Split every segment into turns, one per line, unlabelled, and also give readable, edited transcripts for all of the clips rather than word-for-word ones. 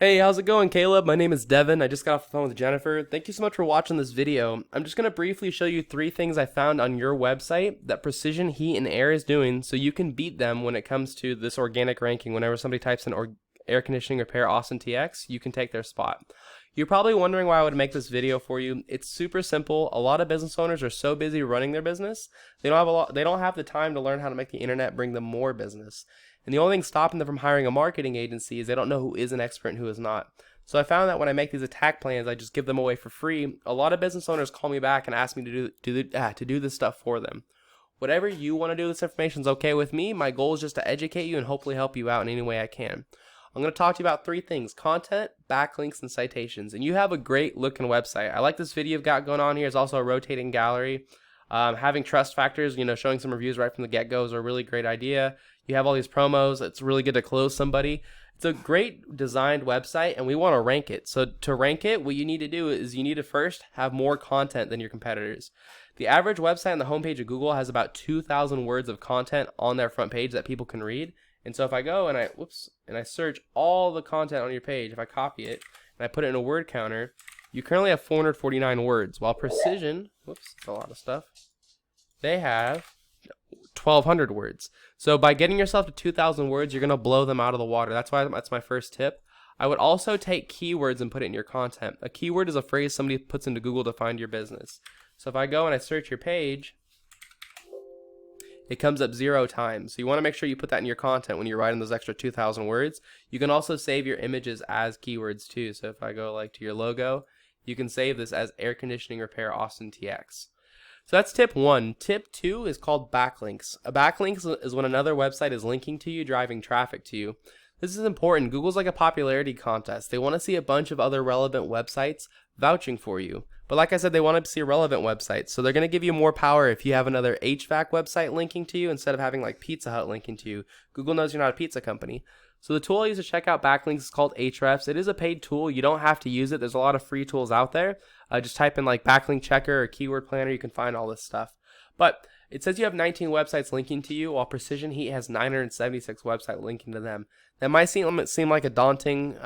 Hey, how's it going, Caleb? My name is Devin. I just got off the phone with Jennifer. Thank you so much for watching this video. I'm just going to briefly show you 3 things I found on your website that Precision Heat and Air is doing so you can beat them when it comes to this organic ranking. Whenever somebody types in air conditioning repair Austin TX, you can take their spot. You're probably wondering why I would make this video for you. It's super simple. A lot of business owners are so busy running their business, they don't have the time to learn how to make the internet bring them more business. And the only thing stopping them from hiring a marketing agency is they don't know who is an expert and who is not. So I found that when I make these attack plans, I just give them away for free. A lot of business owners call me back and ask me to do this stuff for them. Whatever you want to do with this information is okay with me. My goal is just to educate you and hopefully help you out in any way I can. I'm going to talk to you about 3 things: content, backlinks, and citations. And you have a great looking website. I like this video you've got going on here. It's also a rotating gallery. Having trust factors, showing some reviews right from the get-go is a really great idea. You have all these promos. It's really good to close somebody. It's a great designed website, and we want to rank it. So to rank it, what you need to do is you need to first have more content than your competitors. The average website on the homepage of Google has about 2,000 words of content on their front page that people can read. And so if I go and I search all the content on your page, if I copy it and I put it in a word counter, you currently have 449 words, while Precision, that's a lot of stuff, they have 1,200 words. So by getting yourself to 2,000 words, you're going to blow them out of the water. That's my first tip. I would also take keywords and put it in your content. A keyword is a phrase somebody puts into Google to find your business. So if I go and I search your page, it comes up 0 times. So you want to make sure you put that in your content when you're writing those extra 2,000 words. You can also save your images as keywords too. So if I go to your logo, you can save this as air conditioning repair Austin TX. So that's tip 1. Tip 2 is called backlinks. A backlink is when another website is linking to you, driving traffic to you. This is important. Google's like a popularity contest. They want to see a bunch of other relevant websites vouching for you. But like I said, they want to see relevant websites. So they're going to give you more power if you have another HVAC website linking to you instead of having like Pizza Hut linking to you. Google knows you're not a pizza company. So the tool I use to check out backlinks is called Ahrefs. It is a paid tool. You don't have to use it. There's a lot of free tools out there. Just type in like backlink checker or keyword planner. You can find all this stuff. But it says you have 19 websites linking to you, while Precision Heat has 976 websites linking to them. That might seem like a daunting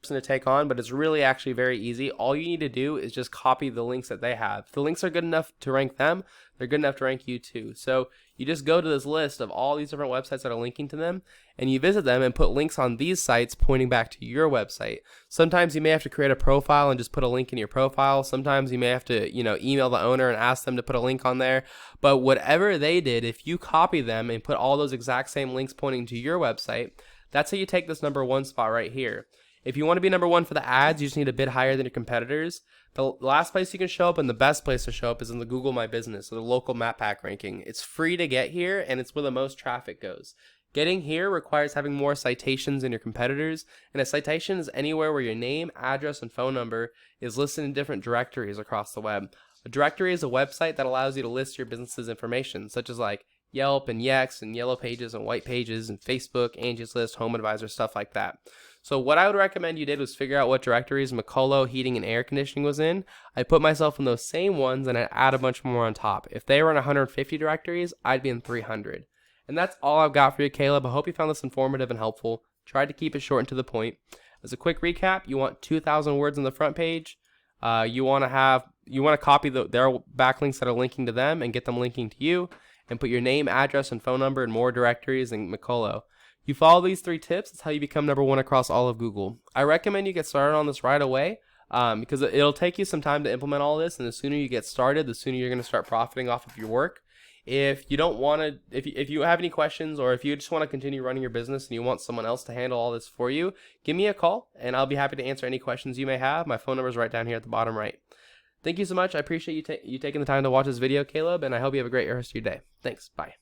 to take on, but it's really actually very easy. All you need to do is just copy the links that they have. If the links are good enough to rank them, they're good enough to rank you too. So you just go to this list of all these different websites that are linking to them, and you visit them and put links on these sites pointing back to your website. Sometimes you may have to create a profile and just put a link in your profile. Sometimes you may have to, email the owner and ask them to put a link on there. But whatever they did, if you copy them and put all those exact same links pointing to your website, that's how you take this #1 spot right here. If you want to be #1 for the ads, you just need to bid higher than your competitors. The last place you can show up and the best place to show up is in the Google My Business, or the local map pack ranking. It's free to get here, and it's where the most traffic goes. Getting here requires having more citations than your competitors, and a citation is anywhere where your name, address, and phone number is listed in different directories across the web. A directory is a website that allows you to list your business's information, such as like Yelp and Yext and Yellow Pages and White Pages and Facebook, Angie's List, Home Advisor, stuff like that. So what I would recommend you did was figure out what directories McCullough Heating and Air Conditioning was in. I put myself in those same ones and I add a bunch more on top. If they were in 150 directories, I'd be in 300. And that's all I've got for you, Caleb. I hope you found this informative and helpful. Tried to keep it short and to the point. As a quick recap, you want 2,000 words on the front page. You want to copy their backlinks that are linking to them and get them linking to you, and put your name, address, and phone number in more directories than McCullough. You follow these 3 tips, that's how you become #1 across all of Google. I recommend you get started on this right away because it'll take you some time to implement all this, and the sooner you get started, the sooner you're going to start profiting off of your work. If you don't want to, if you have any questions, or if you just want to continue running your business and you want someone else to handle all this for you, give me a call and I'll be happy to answer any questions you may have. My phone number is right down here at the bottom right. Thank you so much. I appreciate you taking the time to watch this video, Caleb, and I hope you have a great rest of your day. Thanks. Bye.